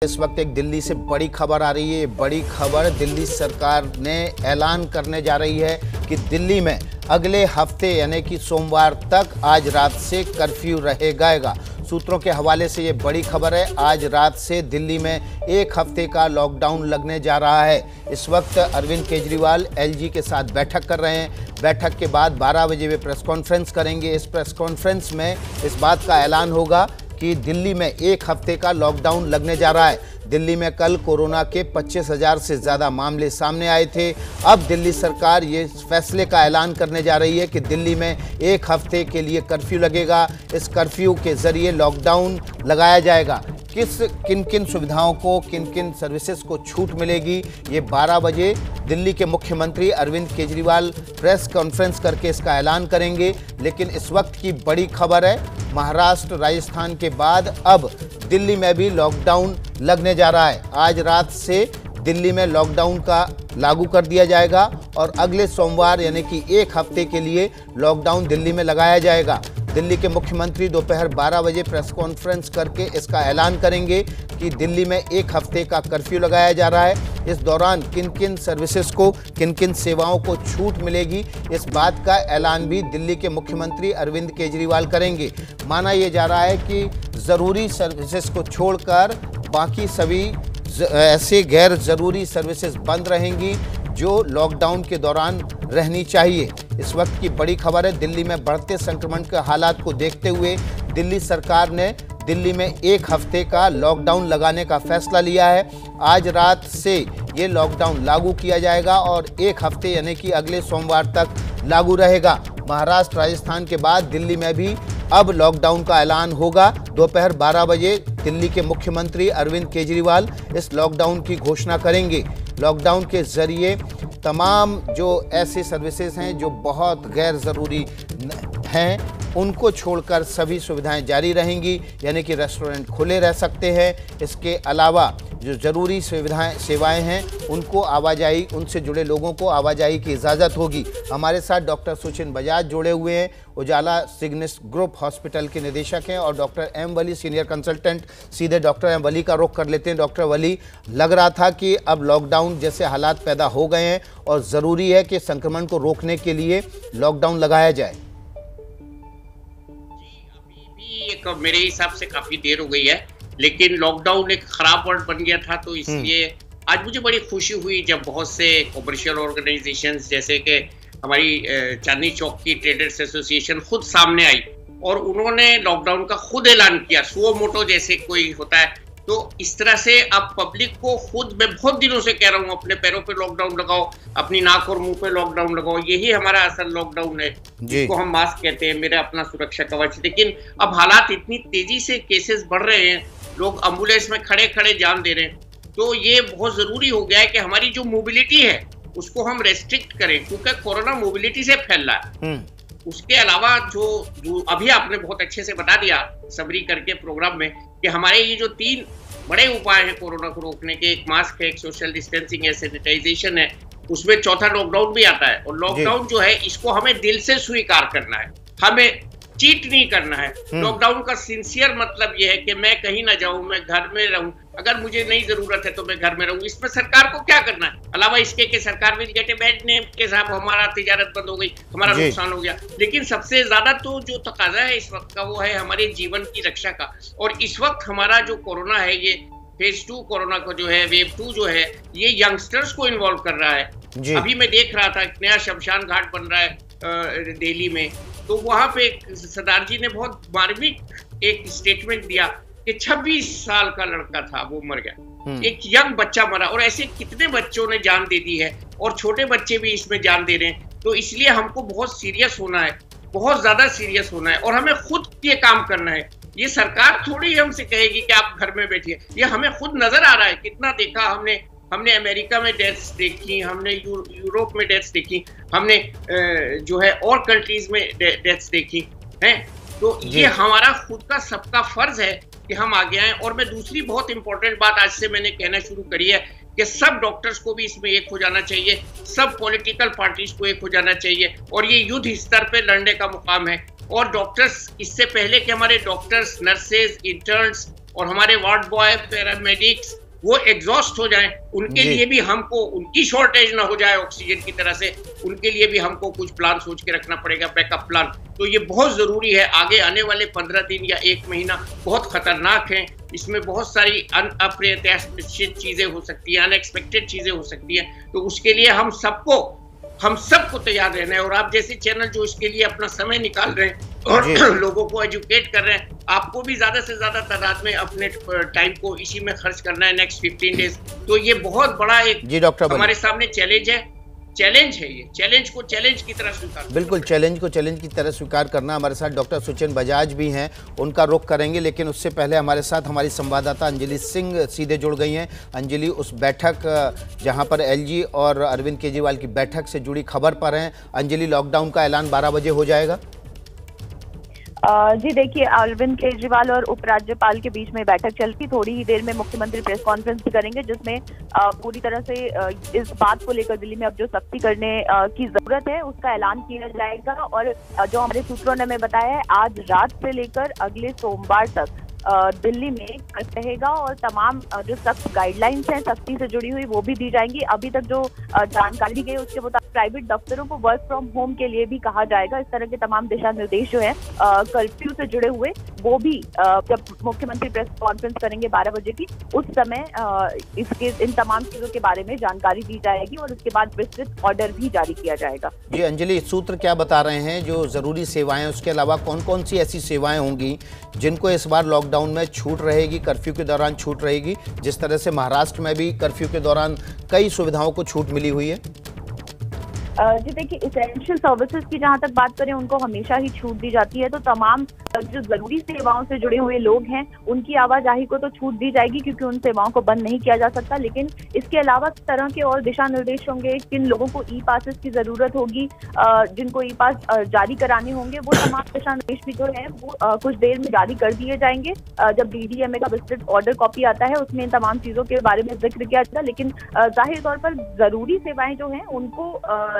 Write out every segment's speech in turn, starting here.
इस वक्त एक दिल्ली से बड़ी खबर आ रही है। बड़ी खबर दिल्ली सरकार ने ऐलान करने जा रही है कि दिल्ली में अगले हफ्ते यानी कि सोमवार तक आज रात से कर्फ्यू रहेगा। सूत्रों के हवाले से ये बड़ी खबर है। आज रात से दिल्ली में एक हफ्ते का लॉकडाउन लगने जा रहा है। इस वक्त अरविंद केजरीवाल एलजी के साथ बैठक कर रहे हैं। बैठक के बाद 12 बजे वे प्रेस कॉन्फ्रेंस करेंगे। इस प्रेस कॉन्फ्रेंस में इस बात का ऐलान होगा कि दिल्ली में एक हफ्ते का लॉकडाउन लगने जा रहा है। दिल्ली में कल कोरोना के 25,000 से ज़्यादा मामले सामने आए थे। अब दिल्ली सरकार ये फैसले का ऐलान करने जा रही है कि दिल्ली में एक हफ्ते के लिए कर्फ्यू लगेगा। इस कर्फ्यू के ज़रिए लॉकडाउन लगाया जाएगा। किन किन सुविधाओं को, किन किन सर्विसेज को छूट मिलेगी, ये 12 बजे दिल्ली के मुख्यमंत्री अरविंद केजरीवाल प्रेस कॉन्फ्रेंस करके इसका ऐलान करेंगे। लेकिन इस वक्त की बड़ी खबर है, महाराष्ट्र राजस्थान के बाद अब दिल्ली में भी लॉकडाउन लगने जा रहा है। आज रात से दिल्ली में लॉकडाउन का लागू कर दिया जाएगा और अगले सोमवार यानी कि एक हफ्ते के लिए लॉकडाउन दिल्ली में लगाया जाएगा। दिल्ली के मुख्यमंत्री दोपहर 12 बजे प्रेस कॉन्फ्रेंस करके इसका ऐलान करेंगे कि दिल्ली में एक हफ्ते का कर्फ्यू लगाया जा रहा है। इस दौरान किन किन सर्विसेज को, किन किन सेवाओं को छूट मिलेगी, इस बात का ऐलान भी दिल्ली के मुख्यमंत्री अरविंद केजरीवाल करेंगे। माना यह जा रहा है कि ज़रूरी सर्विसेज को छोड़कर बाकी सभी ऐसे गैर ज़रूरी सर्विसेज बंद रहेंगी जो लॉकडाउन के दौरान रहनी चाहिए। इस वक्त की बड़ी खबर है, दिल्ली में बढ़ते संक्रमण के हालात को देखते हुए दिल्ली सरकार ने दिल्ली में एक हफ्ते का लॉकडाउन लगाने का फैसला लिया है। आज रात से ये लॉकडाउन लागू किया जाएगा और एक हफ्ते यानी कि अगले सोमवार तक लागू रहेगा। महाराष्ट्र राजस्थान के बाद दिल्ली में भी अब लॉकडाउन का ऐलान होगा। दोपहर 12 बजे दिल्ली के मुख्यमंत्री अरविंद केजरीवाल इस लॉकडाउन की घोषणा करेंगे। लॉकडाउन के ज़रिए तमाम जो ऐसे सर्विसेज हैं जो बहुत गैर ज़रूरी हैं उनको छोड़कर सभी सुविधाएं जारी रहेंगी, यानी कि रेस्टोरेंट खुले रह सकते हैं। इसके अलावा जो ज़रूरी सेवाएं हैं उनको आवाजाही, उनसे जुड़े लोगों को आवाजाही की इजाज़त होगी। हमारे साथ डॉक्टर सुचिन बजाज जुड़े हुए हैं, उजाला सिग्निस ग्रुप हॉस्पिटल के निदेशक हैं, और डॉक्टर एम वली सीनियर कंसल्टेंट। सीधे डॉक्टर एम वली का रुख कर लेते हैं। डॉक्टर वली, लग रहा था कि अब लॉकडाउन जैसे हालात पैदा हो गए हैं और ज़रूरी है कि संक्रमण को रोकने के लिए लॉकडाउन लगाया जाए। मेरे हिसाब से काफी देर हो गई है, लेकिन लॉकडाउन एक खराब वर्ड बन गया था, तो इसलिए आज मुझे बड़ी खुशी हुई जब बहुत से कॉमर्शियल ऑर्गेनाइजेशंस जैसे कि हमारी चांदनी चौक की ट्रेडर्स एसोसिएशन खुद सामने आई और उन्होंने लॉकडाउन का खुद ऐलान किया। सुओ मोटो जैसे कोई होता है, तो इस तरह से अब पब्लिक को खुद, मैं बहुत दिनों से कह रहा हूँ, अपने पैरों पे लॉकडाउन लगाओ, अपनी नाक और मुंह पे लॉकडाउन लगाओ। यही हमारा असल लॉकडाउन है, जिसको हम मास्क कहते हैं, मेरा अपना सुरक्षा कवच। लेकिन अब हालात इतनी तेजी से केसेस बढ़ रहे हैं, लोग एम्बुलेंस में खड़े खड़े जान दे रहे हैं, तो ये बहुत जरूरी हो गया है कि हमारी जो मोबिलिटी है उसको हम रेस्ट्रिक्ट करें, क्योंकि कोरोना मोबिलिटी से फैल रहा है। उसके अलावा जो अभी आपने बहुत अच्छे से बता दिया सबरी करके प्रोग्राम में कि हमारे ये जो 3 बड़े उपाय हैं कोरोना को रोकने के, एक मास्क है, एक सोशल डिस्टेंसिंग है, सैनिटाइजेशन है, उसमें चौथा लॉकडाउन भी आता है। और लॉकडाउन जो है इसको हमें दिल से स्वीकार करना है, हमें चीट नहीं करना है। लॉकडाउन का सिंसियर मतलब यह है कि मैं कहीं ना जाऊं, मैं घर में रहूं, अगर मुझे नहीं जरूरत है तो मैं घर में रहूं। इसमें सरकार को क्या करना है, अलावा इसके कि सरकार will get a bad name के साहब हमारा तिजारत बंद हो गई, हमारा नुकसान हो गया। लेकिन सबसे ज्यादा तो जो तकाजा है इस वक्त का वो है हमारे जीवन की रक्षा का। और इस वक्त हमारा जो कोरोना है, ये फेज 2 कोरोना को जो है, वेव 2 जो है, ये यंगस्टर्स को इन्वॉल्व कर रहा है। अभी मैं देख रहा था एक नया शमशान घाट बन रहा है दिल्ली में, तो वहां पे सरदार जी ने बहुत मार्मिक एक स्टेटमेंट दिया कि 26 साल का लड़का था, वो मर गया, एक यंग बच्चा मरा। और ऐसे कितने बच्चों ने जान दे दी है और छोटे बच्चे भी इसमें जान दे रहे हैं। तो इसलिए हमको बहुत सीरियस होना है, बहुत ज्यादा सीरियस होना है, और हमें खुद ये काम करना है। ये सरकार थोड़ी हमसे कहेगी कि आप घर में बैठिए, ये हमें खुद नजर आ रहा है। कितना देखा हमने अमेरिका में डेथ्स देखी, हमने यूरोप में डेथ्स देखी, हमने जो है और कंट्रीज में डेथ्स देखी हैं। तो ये हमारा खुद का सबका फर्ज है कि हम आगे आए। और मैं दूसरी बहुत इंपॉर्टेंट बात आज से मैंने कहना शुरू करी है कि सब डॉक्टर्स को भी इसमें एक हो जाना चाहिए, सब पॉलिटिकल पार्टीज को एक हो जाना चाहिए, और ये युद्ध स्तर पे लड़ने का मुकाम है। और डॉक्टर्स, इससे पहले कि हमारे डॉक्टर्स, नर्सेज, इंटर्न्स और हमारे वार्ड बॉय, पैरामेडिक्स वो एग्जॉस्ट हो जाएं, उनके लिए भी हमको, उनकी शॉर्टेज ना हो जाए ऑक्सीजन की तरह से, उनके लिए भी हमको कुछ प्लान सोच के रखना पड़ेगा, बैकअप प्लान। तो ये बहुत जरूरी है। आगे आने वाले 15 दिन या 1 महीना बहुत खतरनाक है। इसमें बहुत सारी अप्रत्याशित चीजें हो सकती है, अनएक्सपेक्टेड चीजें हो सकती है। तो उसके लिए हम सबको तैयार रहना है। और आप जैसे चैनल जो इसके लिए अपना समय निकाल रहे हैं और लोगों को एजुकेट कर रहे हैं, आपको भी ज्यादा से ज्यादा तादाद में अपने टाइम को इसी में खर्च करना है नेक्स्ट 15 डेज। तो ये बहुत बड़ा एक हमारे सामने चैलेंज है। ये चैलेंज को चैलेंज की तरह स्वीकार, बिल्कुल चैलेंज को चैलेंज की तरह स्वीकार करना। हमारे साथ डॉक्टर सुचेन बजाज भी हैं, उनका रुख करेंगे, लेकिन उससे पहले हमारे साथ हमारी संवाददाता अंजलि सिंह सीधे जुड़ गई हैं। अंजलि, उस बैठक जहां पर एलजी और अरविंद केजरीवाल की बैठक से जुड़ी खबर पर हैं। अंजलि, लॉकडाउन का ऐलान 12 बजे हो जाएगा? जी देखिए, अरविंद केजरीवाल और उपराज्यपाल के बीच में बैठक चलती, थोड़ी ही देर में मुख्यमंत्री प्रेस कॉन्फ्रेंस भी करेंगे, जिसमें पूरी तरह से इस बात को लेकर दिल्ली में अब जो सख्ती करने की जरूरत है उसका ऐलान किया जाएगा। और जो हमारे सूत्रों ने हमें बताया है, आज रात से लेकर अगले सोमवार तक दिल्ली में रहेगा और तमाम जो सख्त गाइडलाइंस हैं सख्ती से जुड़ी हुई वो भी दी जाएंगी। अभी तक जो जानकारी दी गई उसके मुताबिक प्राइवेट दफ्तरों को वर्क फ्रॉम होम के लिए भी कहा जाएगा। इस तरह के तमाम दिशा निर्देश जो है कर्फ्यू से जुड़े हुए वो भी जब मुख्यमंत्री प्रेस कॉन्फ्रेंस करेंगे 12 बजे की, उस समय इन तमाम चीजों के बारे में जानकारी दी जाएगी और उसके बाद विस्तृत ऑर्डर भी जारी किया जाएगा। जी अंजलि, सूत्र क्या बता रहे हैं? जो जरूरी सेवाएं, उसके अलावा कौन कौन सी ऐसी सेवाएं होंगी जिनको इस बार लॉकडाउन में छूट रहेगी, कर्फ्यू के दौरान छूट रहेगी, जिस तरह से महाराष्ट्र में भी कर्फ्यू के दौरान कई सुविधाओं को छूट मिली हुई है? जी देखिए, इसेंशियल सर्विसेज की जहां तक बात करें उनको हमेशा ही छूट दी जाती है। तो तमाम जो जरूरी सेवाओं से जुड़े हुए लोग हैं उनकी आवाजाही को तो छूट दी जाएगी, क्योंकि उन सेवाओं को बंद नहीं किया जा सकता। लेकिन इसके अलावा किस तरह के और दिशा निर्देश होंगे, किन लोगों को ई पासेस की जरूरत होगी, जिनको ई पास जारी कराने होंगे, वो तमाम दिशा निर्देश भी जो है वो कुछ देर में जारी कर दिए जाएंगे। जब डीडीएमए का विस्तृत ऑर्डर कॉपी आता है उसमें इन तमाम चीजों के बारे में जिक्र किया जाएगा। लेकिन जाहिर तौर पर जरूरी सेवाएं जो हैं उनको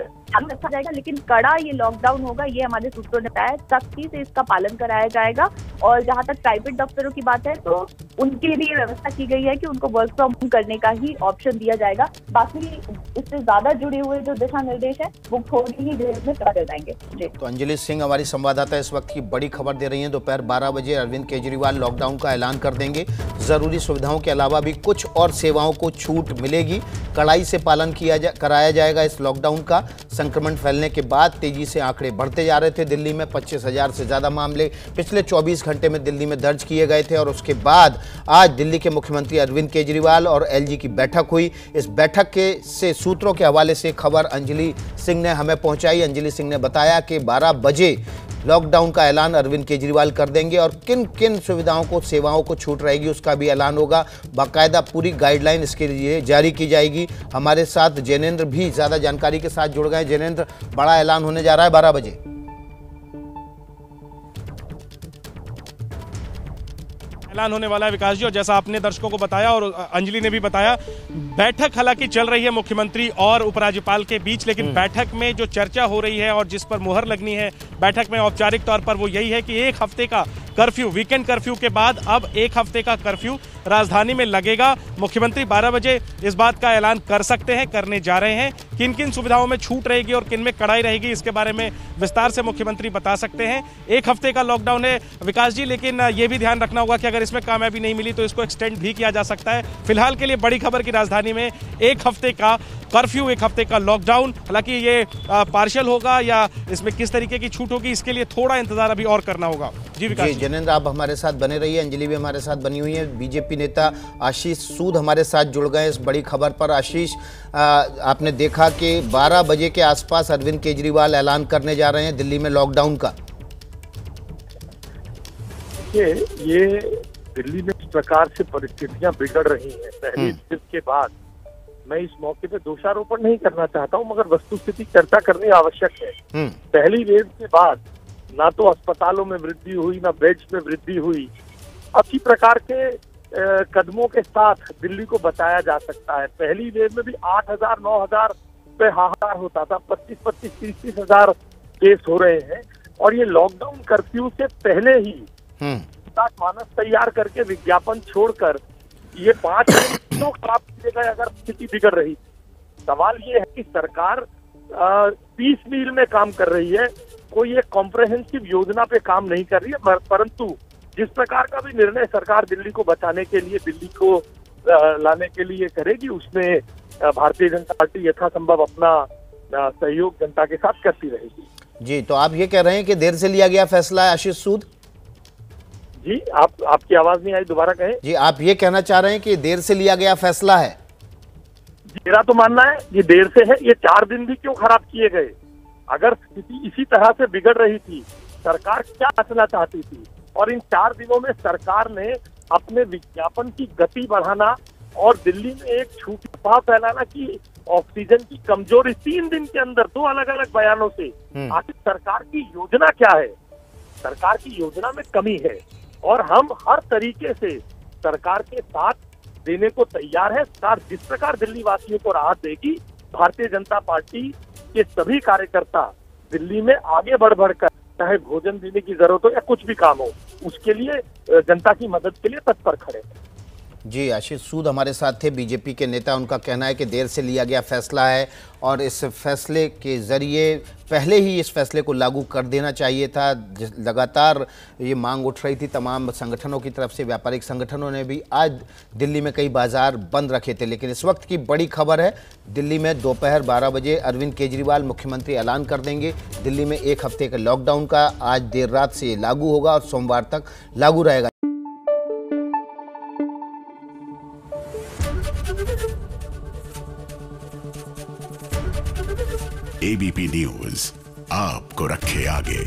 चालू रखा जाएगा, लेकिन कड़ा ये लॉकडाउन होगा, ये हमारे सूत्रों ने बताया। सख्ती से इसका पालन कराया जाएगा। और जहां तक प्राइवेट दफ्तरों की बात है तो उनके लिए व्यवस्था की गई है कि उनको वर्क फ्रॉम होम करने का ही ऑप्शन दिया जाएगा। बाकी इससे ज्यादा जुड़े हुए जो दिशा निर्देश है वो थोड़ी ही देर में कर जाएंगे। जी, तो अंजलि सिंह हमारी संवाददाता इस वक्त की बड़ी खबर दे रही है। दोपहर 12 बजे अरविंद केजरीवाल लॉकडाउन का ऐलान कर देंगे। जरूरी सुविधाओं के अलावा भी कुछ और सेवाओं को छूट मिलेगी। कड़ाई से पालन कराया जाएगा इस लॉकडाउन का। संक्रमण फैलने के बाद तेजी से आंकड़े बढ़ते जा रहे थे। दिल्ली में 25,000 से ज़्यादा मामले पिछले 24 घंटे में दिल्ली में दर्ज किए गए थे। और उसके बाद आज दिल्ली के मुख्यमंत्री अरविंद केजरीवाल और एलजी की बैठक हुई। इस बैठक से सूत्रों के हवाले से खबर अंजलि सिंह ने हमें पहुंचाई। अंजलि सिंह ने बताया कि 12 बजे लॉकडाउन का ऐलान अरविंद केजरीवाल कर देंगे और किन किन सुविधाओं को, सेवाओं को छूट रहेगी उसका भी ऐलान होगा। बाकायदा पूरी गाइडलाइन इसके लिए जारी की जाएगी। हमारे साथ जैनेंद्र भी ज़्यादा जानकारी के साथ जुड़ गए। जैनेंद्र, बड़ा ऐलान होने जा रहा है 12 बजे। ऐलान होने वाला है विकास जी, और जैसा आपने दर्शकों को बताया और अंजलि ने भी बताया, बैठक हालांकि चल रही है मुख्यमंत्री और उपराज्यपाल के बीच, लेकिन बैठक में जो चर्चा हो रही है और जिस पर मुहर लगनी है बैठक में औपचारिक तौर पर वो यही है कि 1 हफ्ते का कर्फ्यू, वीकेंड कर्फ्यू के बाद अब 1 हफ्ते का कर्फ्यू राजधानी में लगेगा। मुख्यमंत्री 12 बजे इस बात का ऐलान कर सकते हैं, करने जा रहे हैं। किन किन सुविधाओं में छूट रहेगी और किन में कड़ाई रहेगी इसके बारे में विस्तार से मुख्यमंत्री बता सकते हैं। 1 हफ्ते का लॉकडाउन है विकास जी, लेकिन ये भी ध्यान रखना होगा कि अगर इसमें कामयाबी नहीं मिली तो इसको एक्सटेंड भी किया जा सकता है। फिलहाल के लिए बड़ी खबर की राजधानी में 1 हफ्ते का कर्फ्यू, 1 हफ्ते का लॉकडाउन। हालांकि ये पार्शियल होगा या इसमें किस तरीके की छूट होगी इसके लिए थोड़ा इंतजार अभी और करना होगा। जी विकास जी। जैनेंद्र, आप हमारे साथ बने रहिए। अंजलि भी हमारे साथ बनी हुई है। बीजेपी नेता आशीष सूद हमारे साथ जुड़ गए इस बड़ी खबर पर। आशीष, आपने देखा कि 12 बजे के आसपास अरविंद केजरीवाल ऐलान करने जा रहे हैं दिल्ली में लॉकडाउन का। ये दिल्ली में इस प्रकार से परिस्थितियां बिगड़ रही हैं पहली वेव के बाद, मैं इस मौके पे दोषारोपण नहीं करना चाहता हूं, मगर वस्तुस्थिति चर्चा करनी आवश्यक है। पहली वेव के बाद ना तो अस्पतालों में वृद्धि हुई, ना बेड्स में वृद्धि हुई। अच्छी प्रकार के कदमों के साथ दिल्ली को बचाया जा सकता है। पहली वेव में भी 8,000 9,000 पे हाहाकार होता था, 25,000 30,000 केस हो रहे हैं। और ये लॉकडाउन कर्फ्यू से पहले ही आकाश मानस तैयार करके विज्ञापन छोड़कर ये 5 दिन क्यों खराब किए गए अगर स्थिति बिगड़ रही? सवाल ये है कि सरकार 30 मील में काम कर रही है, कोई एक कॉम्प्रहेंसिव योजना पे काम नहीं कर रही है, परंतु जिस प्रकार का भी निर्णय सरकार दिल्ली को बचाने के लिए, दिल्ली को लाने के लिए करेगी, उसमें भारतीय जनता पार्टी यथासंभव अपना सहयोग जनता के साथ करती रहेगी। जी, तो आप ये कह रहे हैं कि देर से लिया गया फैसला है आशीष सूद? जी, आपकी आवाज नहीं आई, दोबारा कहें। जी, आप ये कहना चाह रहे हैं कि देर से लिया गया फैसला है? मेरा तो मानना है ये देर से है। ये 4 दिन भी क्यों खराब किए गए? अगर स्थिति इसी तरह से बिगड़ रही थी, सरकार क्या करना चाहती थी? और इन 4 दिनों में सरकार ने अपने विज्ञापन की गति बढ़ाना और दिल्ली में एक झूठी अफवाह फैलाना कि ऑक्सीजन की कमजोरी, 3 दिन के अंदर 2 अलग अलग बयानों से, आखिर सरकार की योजना क्या है? सरकार की योजना में कमी है और हम हर तरीके से सरकार के साथ देने को तैयार है। सरकार जिस प्रकार दिल्ली वासियों को राहत देगी, भारतीय जनता पार्टी के सभी कार्यकर्ता दिल्ली में आगे बढ़ बढ़कर, चाहे भोजन देने की जरूरत हो या कुछ भी काम हो, उसके लिए जनता की मदद के लिए तत्पर खड़े हैं। जी, आशीष सूद हमारे साथ थे, बीजेपी के नेता। उनका कहना है कि देर से लिया गया फैसला है और इस फैसले के ज़रिए पहले ही इस फैसले को लागू कर देना चाहिए था। लगातार ये मांग उठ रही थी तमाम संगठनों की तरफ से, व्यापारिक संगठनों ने भी। आज दिल्ली में कई बाजार बंद रखे थे, लेकिन इस वक्त की बड़ी खबर है, दिल्ली में दोपहर 12 बजे अरविंद केजरीवाल मुख्यमंत्री ऐलान कर देंगे। दिल्ली में 1 हफ्ते के लॉकडाउन का आज देर रात से लागू होगा और सोमवार तक लागू रहेगा। एबीपी न्यूज आपको रखे आगे।